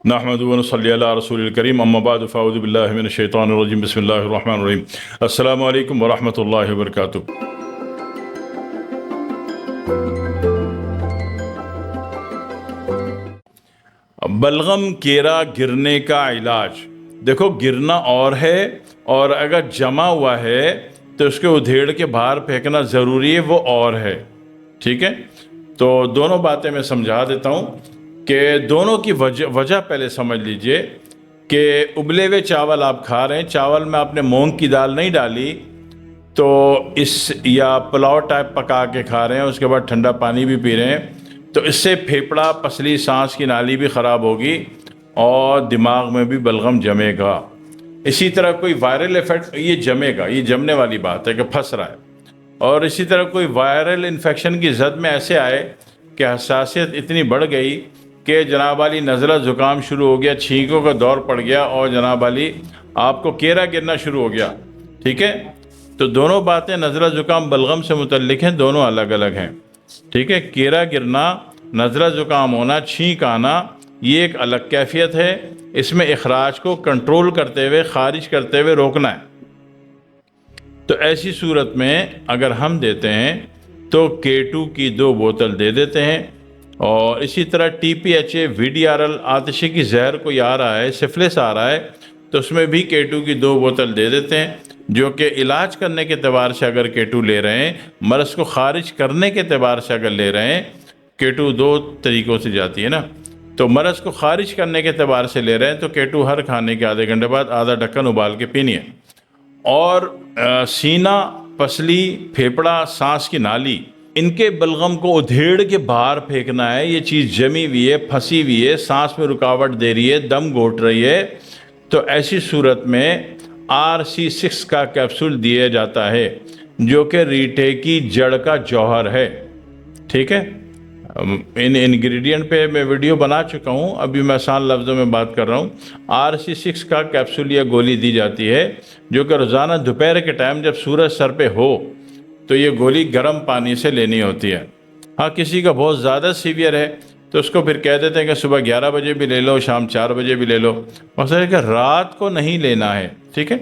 نحمدہ و نصلی علی رسول الکریم اما بعد فاعوذ باللہ من الشیطان الرجیم بسم اللہ الرحمن الرحیم السلام علیکم ورحمۃ اللہ وبرکاتہ۔ بلغم کیرا گرنے کا علاج، دیکھو گرنا اور ہے اور اگر جمع ہوا ہے تو اس کو ادھیڑ کے باہر پھینکنا ضروری ہے، وہ اور ہے، ٹھیک ہے۔ تو دونوں باتیں میں سمجھا دیتا ہوں کہ دونوں کی وجہ پہلے سمجھ لیجئے کہ ابلے ہوئے چاول آپ کھا رہے ہیں، چاول میں آپ نے مونگ کی دال نہیں ڈالی تو یا پلاؤ ٹائپ پکا کے کھا رہے ہیں، اس کے بعد ٹھنڈا پانی بھی پی رہے ہیں تو اس سے پھیپڑا، پسلی، سانس کی نالی بھی خراب ہوگی اور دماغ میں بھی بلغم جمے گا۔ اسی طرح کوئی وائرل ایفیکٹ، یہ جمے گا، یہ جمنے والی بات ہے کہ پھنس رہا ہے۔ اور اسی طرح کوئی وائرل انفیکشن کی زد میں ایسے آئے کہ حساسیت اتنی بڑھ گئی کہ جناب علی نزلہ زکام شروع ہو گیا، چھینکوں کا دور پڑ گیا اور جناب علی آپ کو کیرا گرنا شروع ہو گیا، ٹھیک ہے۔ تو دونوں باتیں نزلہ زکام بلغم سے متعلق ہیں، دونوں الگ الگ ہیں، ٹھیک ہے۔ کیرا گرنا، نزلہ زکام ہونا، چھینک آنا، یہ ایک الگ کیفیت ہے، اس میں اخراج کو کنٹرول کرتے ہوئے، خارج کرتے ہوئے روکنا ہے۔ تو ایسی صورت میں اگر ہم دیتے ہیں تو K2 کی 2 بوتل دے دیتے ہیں، اور اسی طرح TPHA VDRL آتشی کی زہر کوئی آ رہا ہے، سفلس آ رہا ہے تو اس میں بھی K2 کی 2 بوتل دے دیتے ہیں، جو کہ علاج کرنے کے اعتبار سے اگر K2 لے رہے ہیں، مرض کو خارج کرنے کے اعتبار سے اگر لے رہے ہیں، K2 2 طریقوں سے جاتی ہے نا، تو مرض کو خارج کرنے کے اعتبار سے لے رہے ہیں تو K2 ہر کھانے کے آدھے گھنٹے بعد آدھا ڈھکن ابال کے پینی ہے۔ اور سینہ، پسلی، پھیپڑا، سانس کی نالی، ان کے بلغم کو ادھیڑ کے باہر پھینکنا ہے۔ یہ چیز جمی ہوئی ہے، پھنسی ہوئی ہے، سانس میں رکاوٹ دے رہی ہے، دم گھوٹ رہی ہے، تو ایسی صورت میں RC6 کا کیپسول دیا جاتا ہے، جو کہ ریٹھے کی جڑ کا جوہر ہے، ٹھیک ہے۔ ان انگریڈینٹ پہ میں ویڈیو بنا چکا ہوں، ابھی میں آسان لفظوں میں بات کر رہا ہوں۔ RC6 کا کیپسول یا گولی دی جاتی ہے، جو کہ روزانہ دوپہر کے ٹائم جب سورج سر پہ ہو تو یہ گولی گرم پانی سے لینی ہوتی ہے۔ ہاں کسی کا بہت زیادہ سیویئر ہے تو اس کو پھر کہہ دیتے ہیں کہ صبح 11 بجے بھی لے لو، شام 4 بجے بھی لے لو، مقصد ہے کہ رات کو نہیں لینا ہے، ٹھیک ہے۔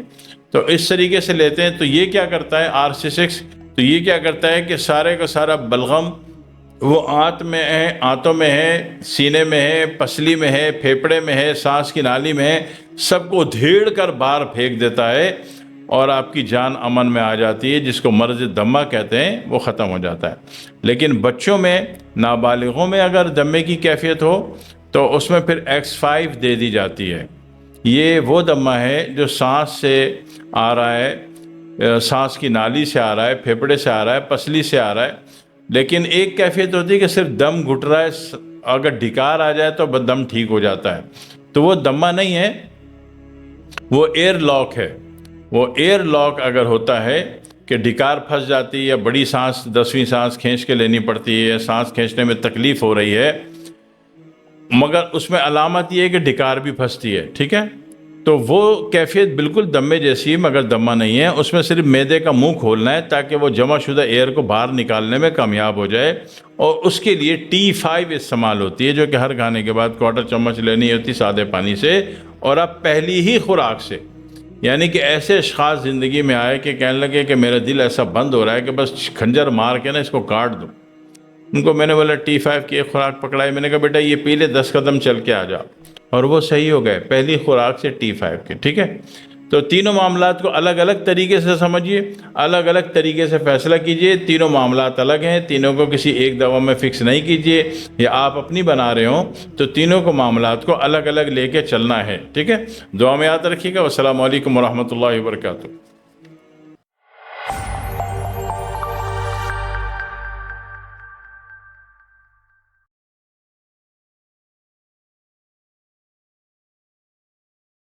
تو اس طریقے سے لیتے ہیں تو یہ کیا کرتا ہے RC6، تو یہ کیا کرتا ہے کہ سارے کا سارا بلغم وہ آنتوں میں ہے، سینے میں ہے، پسلی میں ہے، پھیپڑے میں ہے، سانس کی نالی میں ہے، سب کو دھیڑ کر باہر پھینک دیتا ہے اور آپ کی جان امن میں آ جاتی ہے، جس کو مرض دمہ کہتے ہیں، وہ ختم ہو جاتا ہے۔ لیکن بچوں میں، نابالغوں میں اگر دمے کی کیفیت ہو تو اس میں پھر X5 دے دی جاتی ہے۔ یہ وہ دمہ ہے جو سانس سے آ رہا ہے، سانس کی نالی سے آ رہا ہے، پھیپڑے سے آ رہا ہے، پسلی سے آ رہا ہے۔ لیکن ایک کیفیت ہوتی ہے کہ صرف دم گھٹ رہا ہے، اگر ڈھکار آ جائے تو دم ٹھیک ہو جاتا ہے، تو وہ دمہ نہیں ہے، وہ ایئر لاک ہے۔ وہ ایئر لاک اگر ہوتا ہے کہ ڈھکار پھنس جاتی ہے یا بڑی سانس 10ویں سانس کھینچ کے لینی پڑتی ہے، سانس کھینچنے میں تکلیف ہو رہی ہے، مگر اس میں علامت یہ ہے کہ ڈھکار بھی پھنستی ہے، ٹھیک ہے، تو وہ کیفیت بالکل دمے جیسی ہے مگر دمہ نہیں ہے۔ اس میں صرف معدے کا منہ کھولنا ہے تاکہ وہ جمع شدہ ایئر کو باہر نکالنے میں کامیاب ہو جائے، اور اس کے لیے T5 استعمال ہوتی ہے، جو کہ ہر کھانے کے بعد 1/4 چمچ لینی ہوتی سادے پانی سے، اور اب پہلی ہی خوراک سے۔ یعنی کہ ایسے اشخاص زندگی میں آئے کہ کہنے لگے کہ میرا دل ایسا بند ہو رہا ہے کہ بس کھنجر مار کے نا اس کو کاٹ دوں، ان کو میں نے بولا T5 کی ایک خوراک پکڑائی، میں نے کہا بیٹا یہ پی لے، 10 قدم چل کے آ جا، اور وہ صحیح ہو گئے پہلی خوراک سے T5 کے، ٹھیک ہے۔ تو تینوں معاملات کو الگ الگ طریقے سے سمجھیے، الگ الگ طریقے سے فیصلہ کیجئے، تینوں معاملات الگ ہیں، تینوں کو کسی ایک دوا میں فکس نہیں کیجئے، یا آپ اپنی بنا رہے ہوں تو تینوں کو معاملات کو الگ الگ لے کے چلنا ہے، ٹھیک ہے۔ دعا میں یاد رکھیے گا۔ والسلام علیکم ورحمۃ اللہ وبرکاتہ۔